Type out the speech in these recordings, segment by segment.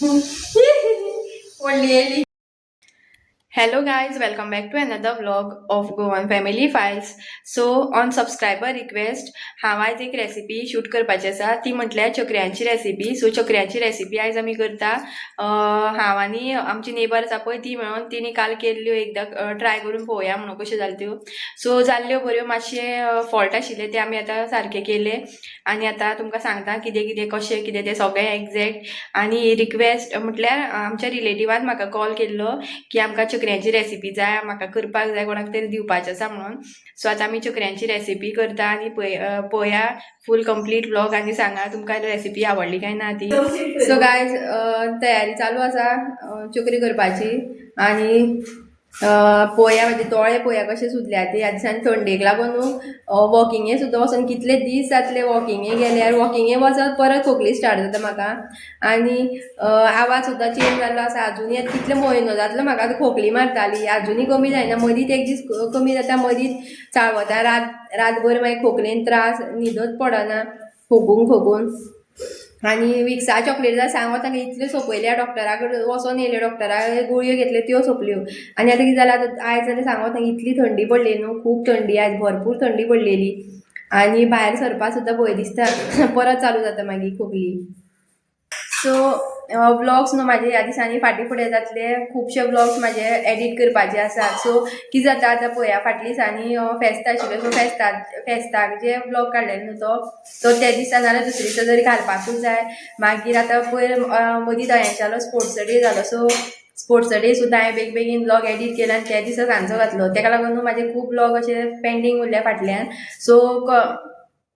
व्हडली Hello guys, welcome back to another vlog of Goan Family Files. So on subscriber request हांव आयज एक recipe shoot करपाची आसा ती म्हटल्यार चकऱ्यांची रेसिपी. सो चकऱ्यांची रेसिपी आयज आमी करता. हांव आनी आमची नेबर आसा पळय ती मेळोन तिणी काल केल्ल्यो एकदां ट्राय करून पळोवया म्हणून कश्यो जाल्यो त्यो. सो जाल्ल्यो बऱ्यो, मातशे फॉल्ट आशिल्ले ते आमी आतां सारके केले आनी आतां तुमकां सांगता कितें कितें कशें कितें तें सगळें एक्झॅक्ट. आनी रिक्वेस्ट म्हटल्यार आमच्या रिलेटिवान म्हाका कॉल केल्लो की आमकां चकऱ्यांची रेसिपी जाय, म्हाका करपाक जाय, कोणाक तरी दिवपाचें आसा म्हणून. सो आतां आमी चकऱ्यांची रेसिपी करता आनी पळोवया फूल कंप्लीट व्लॉग आनी सांगा तुमकां रेसिपी आवडली काय ना ती. सो गायज तयारी चालू आसा चकरी करपाची आनी पळोवया म्हणजे दोळे पळोवया कशे सुजल्या ती. ह्या दिसांनी थंडेक लागून वॉकिंगे सुद्दां वचून कितले दीस जातले वॉकिंगे गेल्यार. वॉकिंगे वचत परत खोकली स्टार्ट जाता म्हाका आनी आवाज सुद्दां चेंज जाल्लो आसा. आजुनी कितले म्हयनो जातलो म्हाका आतां खोकली मारताली, आजुनी कमी जायना. मदींच एक दीस कमी जाता, मदींच चाळवता, रातभर मागीर खोकलेन त्रास, न्हिदच पडना खोकून. आनी विक्सा चॉकलेट जाय सांगो तांकां इतल्यो सोंपयल्या डॉक्टरा कडेन वचोन येयल्यो, डॉक्टरा गुळयो घेतल्यो त्यो सोंपल्यो. आनी आतां कितें जाल्यार आयज जाल्यार सांगो तांकां इतली थंडी पडली न्हू, खूब थंडी आयज, भरपूर थंडी पडलेली आनी भायर सरपाक सुद्दां भंय दिसता परत चालू जाता मागीर खोकली. सो व्लॉग्स न्हू म्हाजे ह्या दिसांनी फाटीं फुडें जातले, खुबशे व्लॉग्स म्हाजे एडीट करपाचे आसात. सो कितें जाता आतां पळया, फाटल्या दिसांनी फेस्त आशिल्लो. सो फेस्ताक जे व्लॉग काडलेलो न्हू तो त्या दिसा नाल्यार दुसरे दिसा तरी घालपाकूच जाय. मागीर आतां पयर मदीं दयांच्यालो स्पोर्ट्स डे जालो. सो स्पोर्ट्स डे सुद्दां हांवें बेगीन व्लॉग एडीट केला आनी त्या दिसा सांजचो घातलो. तेका लागून न्हू म्हाजे खूब व्लॉग अशे पेंडींग उरल्या फाटल्यान. सो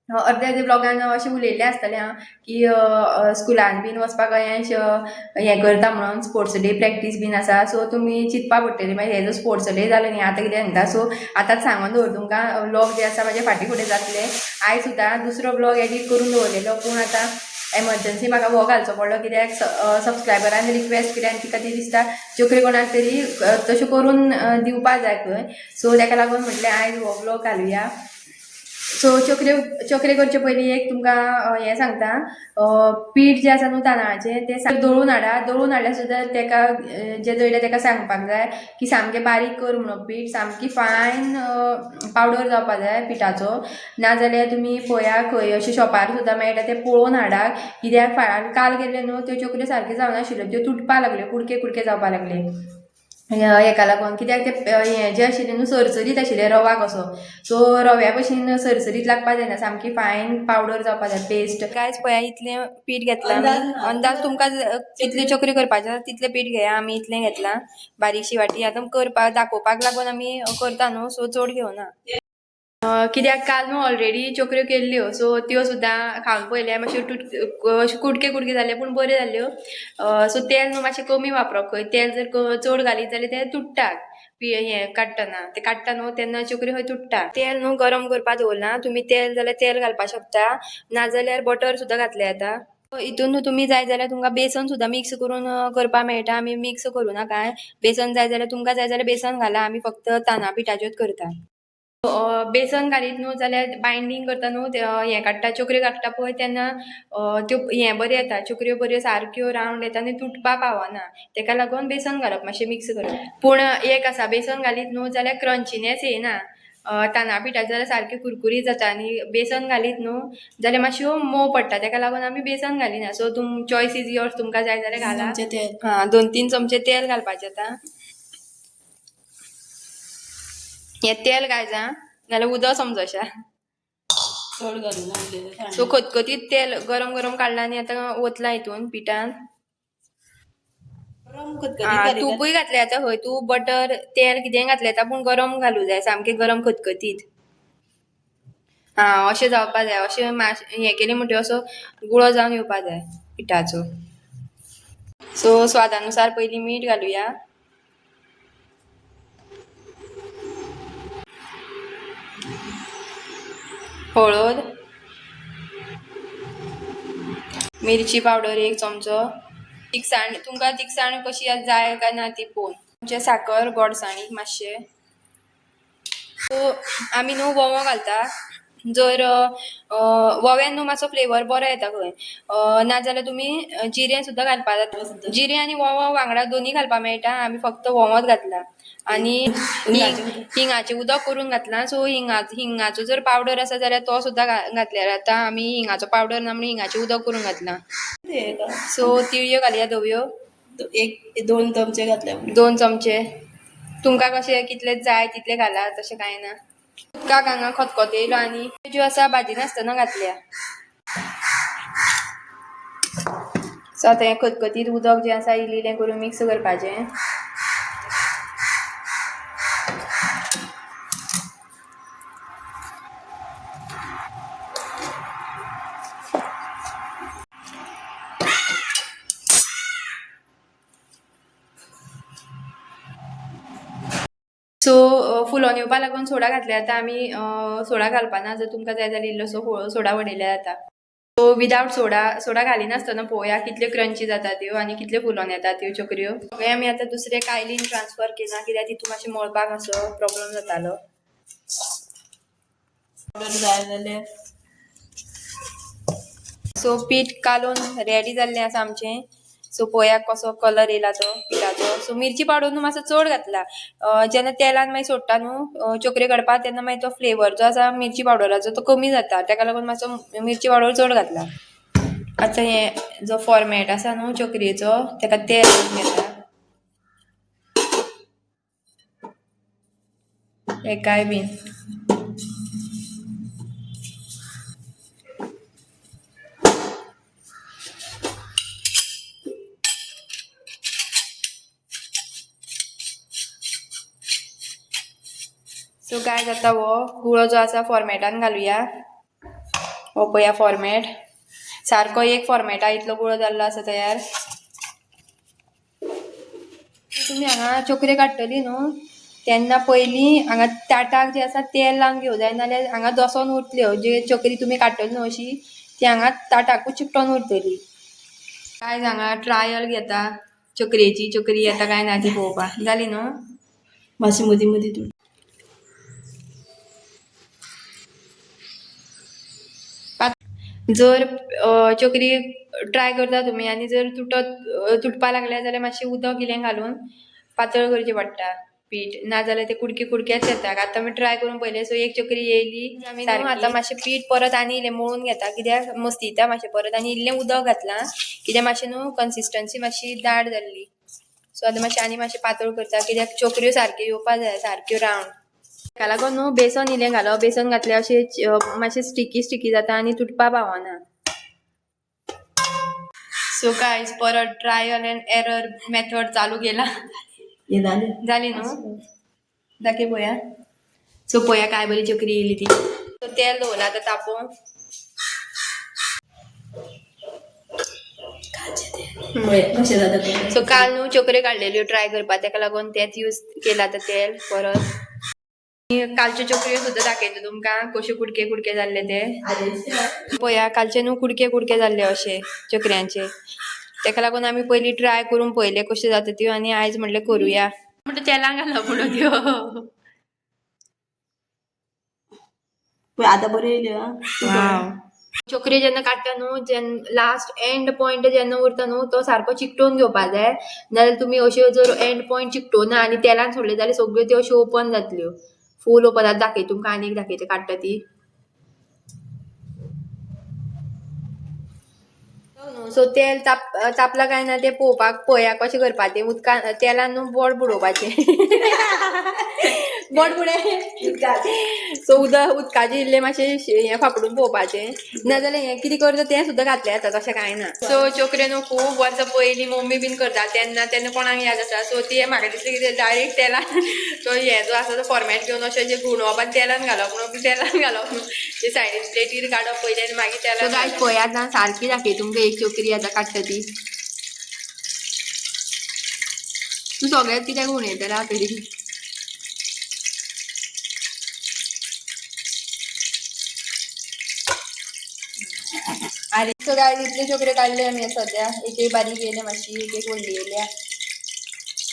अर्दे ब्लॉगान अशें उलयल्लें आसतलें हांव की स्कुलान बीन वचपाक हें करता म्हणून स्पोर्ट्स डे प्रॅक्टीस बीन आसा. सो तुमी चिंतपा पडटली मागीर हेजो स्पोर्ट्स डे जालो न्ही आतां कितें सांगता. सो आतांच सांगून दवर तुमकां व्लॉग जे आसा म्हाजे फाटीं फुडें जातले. आयज सुद्दां दुसरो व्लॉग एडीट करून दवरलेलो, पूण आतां एमर्जन्सी म्हाका हो घालचो पडलो कित्याक सबस्क्रायबरान रिक्वेस्ट केली आनी तिका ती दिसता चोकरी कोणाक तरी तशें करून दिवपा जाय खंय. सो तेका लागून म्हटलें आयज हो व्लॉग घालुया. सो चोकरे करचे पयलीं एक तुमकां हें सांगता, पीठ जें आसा न्हू तांदळाचें तें दळून हाडा. दळून हाडल्यार सुद्दां तेका जे दळटा तेका सांगपाक जाय की सामकें बारीक कर म्हणून पीठ, सामकी फायन पावडर जावपा जाय पिठाचो. नाजाल्यार तुमी पळया खंय अशें शॉपार सुद्दां मेळटा तें पळोवन हाडा. कित्याक काल गेल्ले न्हू त्यो चोकऱ्यो सारक्यो जावनाशिल्ल्यो, त्यो तुटपा लागल्यो, कुडके जावपा लागले हेका लागून. कित्याक ते हें जें आशिल्लें न्हू सरसरीत आशिल्लें रवा कसो. सो रव्या भशेन सरसरीत लागपा जायना, सामकी फायन पावडर जावपा जाय पेस्ट. कांयच पळया इतलें पीठ घेतलां आमी. अंदाज तुमकां कितले चकरी करपाचे आसा तितलें पीठ घेया. आमी इतलें घेतलां, बारीकशी वाटी. आतां करपाक दाखोवपाक लागून आमी करता न्हू, सो चड घेवना. कित्याक काल न्हू ऑलरेडी चोकऱ्यो केल्ल्यो, सो त्यो सुद्दां खावन पळयल्या, मातश्यो कुडके जाल्ले पूण बऱ्यो जाल्ल्यो. सो तेल न्हू मातशें कमी वापरप खंय. तेल जर चड घालीत जाल्यार ते तुट्टात. हें काडटना ते काडटा न्हू तेन्ना चोकरी खंय तुट्टा. तेल न्हू गरम करपाक दवरना, तुमी तेल जाल्यार तेल घालपाक शकता, नाजाल्यार बटर सुद्दां घातलें जाता. हितून न्हू तुमी जाय जाल्यार तुमकां बेसन सुद्दां मिक्स करून करपाक मेळटा. आमी मिक्स करूना कांय. बेसन जाय जाल्यार तुमकां जाय जाल्यार बेसन घाला, आमी फक्त तांदळा पिठाच्योच करता. बेसन घालीत न्हू जाल्यार बायंडींग करता न्हू हें काडटा चोकऱ्यो काडटा पळय तेन्ना त्यो हें बरें येता, चोकऱ्यो बऱ्यो सारक्यो रावंड येता आनी तुटपा पावना. तेका लागून बेसन घालप, मातशें मिक्स करप. पूण एक आसा, बेसन घालीत न्हू जाल्यार क्रंचीनेस येयना. तांदळा पिठाचें जाल्यार सारकें कुरकुरीत जाता आनी बेसन घालीत न्हू जाल्यार मातश्यो मोव पडटा. तेका लागून आमी बेसन घालिना. सो चॉयस इज योर्स, तुमकां जाय जाल्यार घाला. 2-3 चमचे तेल घालपाचें आतां. हें तेल घालजा नाल्यार उदक समजोशा. सो खतखतीत तेल गरम काडला आनी आतां ओतला हितून पिठान. तुपूय घातलें आतां खंय, तूप बटर तेल कितेंय घातलें आतां, पूण गरम घालूं जाय, सामकें गरम खतखतीत. अशें जावपा जाय. अशें हें केलें म्हणटकीर असो गुळो जावन येवपा जाय पिठाचो. सो स्वादानुसार पयलीं मीठ घालुया. हळद, मिरची पावडर 1 चमचो. तिखसाण तुमकां तिखसाण कशी जाय काय ना ती पळोवन. तुमचें साकर गोडसाणीक मातशें. सो आमी न्हू वोंवो घालता. जर वव्यान न्हू मातसो फ्लेवर बरो येता खंय नाजाल्यार तुमी जिरें सुद्दां घालपा जाता जिरें आनी वोंव वांगडा दोनी घालपा मेळटा आमी फक्त वोंवच घातला आनी हिंगाचें उदक करून घातला सो हिंगाचो जर पावडर आसा जाल्यार तो सुद्दां घातल्यार जाता आमी हिंगाचो पावडर ना म्हणून हिंगाचें उदक करून घातला सो तिळयो घालया धव्यो 1-2 चमचे घातल्या 2 चमचे तुमकां कशें कितले जाय तितले घाला तशें कांय ना उदकाक हांगा खतखतो आनी ज्यो आसा भाजी नासतना घातल्या सो आतां हें खतखतीत उदक जें आसा इल्लें करून मिक्स करपाचें सो फुलोन येवपा लागून सोडा घातल्या आतां आमी सोडा घालपाना जर तुमकां जाय जाल्यार इल्लोसो सोडा उडयल्यार जाता सो विदावट सोडा घालिनासतना पळोवया कितल्यो क्रंची जाता त्यो आनी कितल्यो फुलोन येता त्यो चकऱ्यो सगळे आमी आतां दुसरे कायलीन ट्रान्सफर केला कित्याक तितून मातशें मळपाक मातसो प्रॉब्लेम जातालो जाय जाल्यार सो पीठ कालून रेडी जाल्लें आसा आमचें सो पळोवया कसो कलर येयला तो पिठाचो सो मिरची पावडर न्हू मातसो चड घातला जेन्ना तेलान मागीर सोडटा न्हू चकऱ्यो काडपाक तेन्ना मागीर तो फ्लेवर जो आसा मिरची पावडराचो तो कमी जाता ताका लागून मातसो मिरची पावडर चड घातला आतां हें जो फॉर्मेट आसा न्हू चकरेचो ताका तेल घेता एकाय बीन सो काय जाता वो गुळो जो आसा फॉर्मेटान घालुया हो पळया फॉर्मेट सारको एक फॉर्मेटा इतलो गुळो जाल्लो आसा तयार तुमी हांगा चकऱ्यो काडटली न्हू तेन्ना पयलीं हांगा ताटाक जे आसा तेल लावन घेवं जाय नाल्यार हांगा दसोन उरतल्यो जे चकरी तुमी काडटली न्हू अशी ती हांगा ताटाकूच चिकटोन उरतली काय हांगा ट्रायल घेता चकरी येता काय ना ती पळोवपाक जाली न्हू मातशी मदीं मदीं तूं जर चकरी ट्राय करता तुमी आनी जर तुटपा लागल्या जाल्यार मातशें उदक इल्लें घालून पातळ करचें पडटा पीठ नाजाल्यार ते कुडक्याच येता आतां आमी ट्राय करून पयलें सो एक चकरी येयली आमी आतां मातशें पीठ परत आनी इल्लें मळून घेता कित्याक मस्तिता मातशें परत आनी इल्लें उदक घातलां कित्याक मातशें न्हू कन्सिस्टन्सी मातशी दाट जाल्ली सो आतां मातशें पातळ करता कित्याक चकऱ्यो सारक्यो येवपा जाय सारक्यो रावंड ताका लागून न्हू बेसन इल्लें घालप बेसन घातल्यार अशें मातशें स्टिकी जाता आनी तुटपा पावना सो गायज परत ट्रायल एंड एरर मेथड चालू केला जाली न्हू दाखय पळोवया सो पळोवया काय बरी चकरी येयली ती सो तेल दवरला आतां तापोवंक कशें जाता सो काल न्हू चकऱ्यो काडलेल्यो ट्राय करपाक ताका लागून तेच यूज केला आतां तेल परत कालच्यो चकऱ्यो सुद्दां दाखयता तुमकां कशे कुडके जाल्ले ते पळया कालचे न्हू कुडके जाल्ले अशे चकऱ्यांचे ताका लागून आमी पयलीं ट्राय करून पळयले कशे जाता त्यो आनी आयज म्हणलें करुया म्हणटा तेलां घालप म्हणून त्यो आतां बऱ्यो येयल्यो चकऱ्यो जेन्ना काडटा न्हू लास्ट एंड पॉयंट जेन्ना उरता न्हू तो सारको चिकटोवन घेवपा जाय नाल्यार तुमी अश्यो जर एंड पॉयंट चिकटोना आनी तेलान सोडले जाल्यार सगळ्यो त्यो अश्यो ओपन जातल्यो फूल ओपन दाखय तुमकां आनीक दाखयता काडटा ती सो तेल तापला काय ना ते पळोवया कशें करपा तें उदकान तेलान न्हू बोट बुडोवपाचें बोट बुडय सो उदकाचें इल्लें मातशें हें फापडून पळोवपाचें नाजाल्यार हें कितें करता तें सुद्दां घातलें जाता तशें कांय ना सो चकऱ्यो न्हू खूब वर्सां पयलीं मम्मी बीन करता तेन्ना कोणाक याद आसा सो ती म्हाका दिसलें कितें डायरेक्ट तेलान तो हें जो आसा तो फॉर्मेट घेवन अशें जें गुंडोवप आनी तेलान घालप म्हणून तेलान घालप ते सायडीन प्लेटीर काडप पयलें आनी मागीर तेलान गायज पळय आतां सारकी दाखय तुमकां एक चकरी आतां काडटा ती तूं सगळ्यात कित्याक उणयतलें आपली आरे सो गायज इतल्यो चकऱ्यो काडल्यो आमी सद्या एक बारीक येयल्या मातशी एक व्हडली येयल्या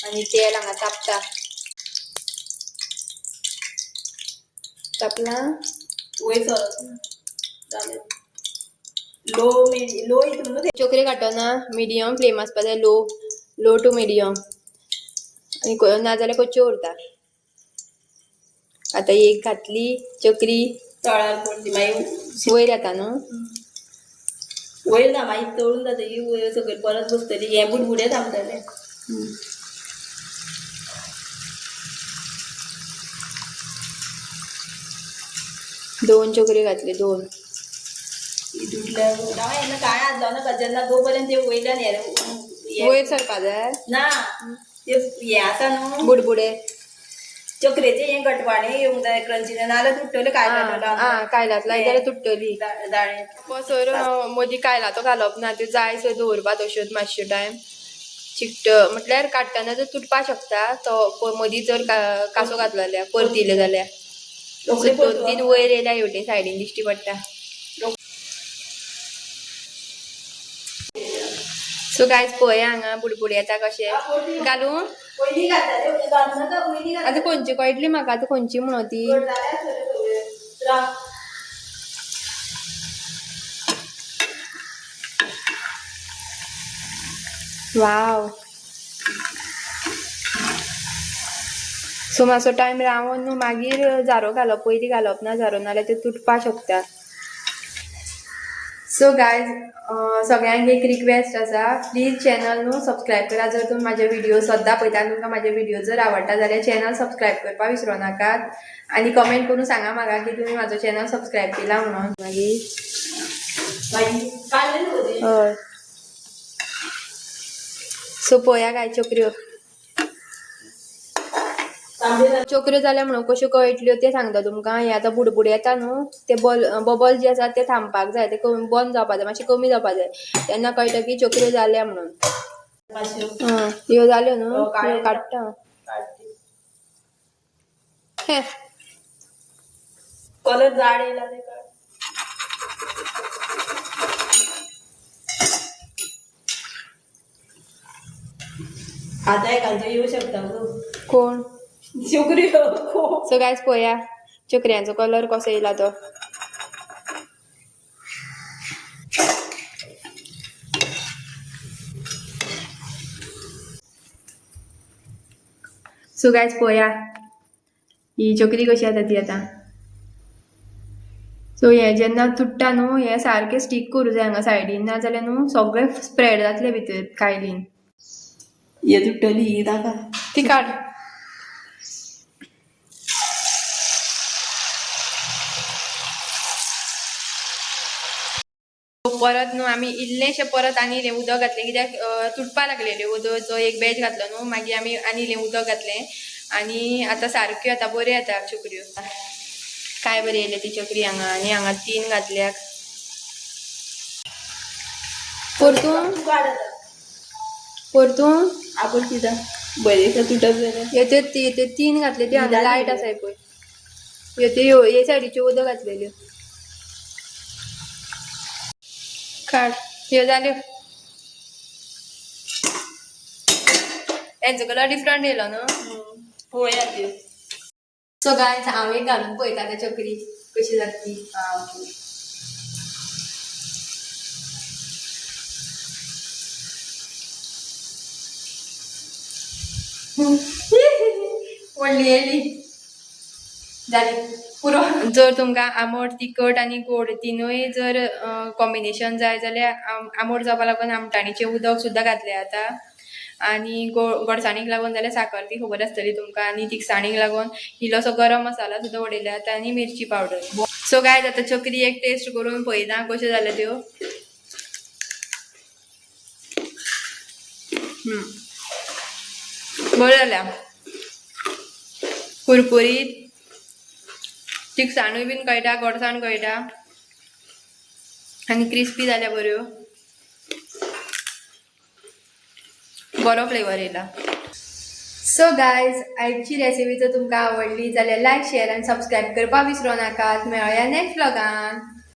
आनी तेल हांगा तापता तापलां वयर सरत ना जालें लो लो हितून न्हू चोकरी काडटना मिडियम फ्लेम आसपा जाय लो टू मिडियम आनी नाजाल्यार कच्च्यो उरता आतां एक घातली चकरी तळार पडली मागीर वयर येता न्हू वयर ना मागीर तळून जातकीर वयर सकयल परत बसतली हे बुडबुडे थांबतले दोन चोकरी घातली दोन तुटल्या हेन्ना काळ आसलो ना जेन्ना तोपर्यंत ते वयल्यान वयर सरपा जाय ना ते हे आसा न्हू बुडबुडे चकरेचे हे गटवाणे येवंक जाय क्रंचीने नाल्यार तुटतले काय कायलात लाय जाल्यार तुटतली दाणे कसर मदीं कायलातो घालप ना त्यो जाय सो दवरपा तश्योच मातशे टायम चिकट म्हटल्यार काडटना जर तुटपा शकता तो मदीं जर कासो घातलो जाल्यार परतिले जाल्यार दोन तीन वयर येयल्या हेवटेन सायडीन दिश्टी पडटा सो गायज पळया हांगा बुडबुडी येता कशे घालू आतां खंयची कळटली म्हाका आतां खंयची म्हणो ती वाव सो मातसो टायम रावन न्हू मागीर जारो घालप पयलीं घालप ना जारो नाल्यार ते तुटपा शकता सो गायज सगळ्यांक एक रिक्वेस्ट आसा प्लीज चॅनल न्हू सबस्क्रायब करा जर तुमी म्हाजे व्हिडिओ सद्दां पळयता तुमकां म्हाजे व्हिडिओ जर आवडटा जाल्यार चॅनल सबस्क्रायब करपाक विसरो नाकात आनी कमेंट करून सांगा म्हाका की तुमी म्हाजो चॅनल सबस्क्रायब केला म्हणून मागीर हय सो पळया काय चोकऱ्यो चोकऱ्यो जाल्या म्हणून कश्यो कळटल्यो ते सांगता तुमकां हे आतां बुडबुड येता न्हू ते बबल जे आसा ते थांबपाक जाय ते बंद जावपा जाय मातशें कमी जावपा जाय तेन्ना कळटा की चोकऱ्यो जाल्या म्हणून ह्यो जाल्यो न्हू ह्यो काडटा कलर जाड येयला ते काड आता एखादो येऊ शकता कोण चोकरी सो गायज पळया चोकऱ्यांचो कलर कसो येयला तो सो गायज पळया ही चोकरी कशी आसा ती आतां सो हे जेन्ना तुट्टा न्हू हे सारकें स्टीक करूं जाय हांगा सायडीन ना जाल्यार न्हू सगळें स्प्रेड जातले भितर कायलीन हे तुटली ही नाका ती काड परत न्हू आमी इल्लेशें परत आनी इल्लें उदक घातलें कित्याक तुटपा लागलेलें उदकचो एक बॅच घातलो न्हू मागीर आमी आनी इल्लें उदक घातलें आनी आतां सारक्यो आतां बऱ्यो येता चोकऱ्यो काय बरी येयले ती चोकरी हांगा आनी हांगा 3 घातल्याक परतून आपण कित्याक बरें तुटत जाल्यार हे 3 घातले ती हांगा लायट आसाय पळय हे सायडीच्यो उदक घातलेल्यो काड ह्यो जाल्यो हेंचो कलर डिफरंट येयलो न्हू पळोवया त्यो सो गायज हांव एक घालून पळयता त्या चकरी कशी जातली व्हडली येयली जाली पुरो जर तुमकां आंबट तिखट आनी गोड तिनूय जर कॉम्बिनेशन जाय जाल्यार आंबट जावपा लागून आमटाणीचें उदक सुद्दां घातलें जाता आनी गोडसाणीक लागून जाल्यार साखर ती खबर आसतली तुमकां आनी तिखसाणीक लागून इल्लोसो गरम मसाला सुद्दां उडयले जाता आनी मिरची पावडर सो गायज आतां चकरी एक टेस्ट करून पळयता कश्यो जाल्या त्यो बऱ्यो जाल्या कुरकुरीत तिखसाणूय बीन कळटा गोडसाण कळटा आनी क्रिस्पी जाल्या बऱ्यो बरो फ्लेवर येयला सो गायज आयची रेसिपी जर तुमकां आवडली जाल्यार लायक शेअर आनी सबस्क्रायब करपाक विसरो नाकात मेळया नेक्स्ट व्लॉगान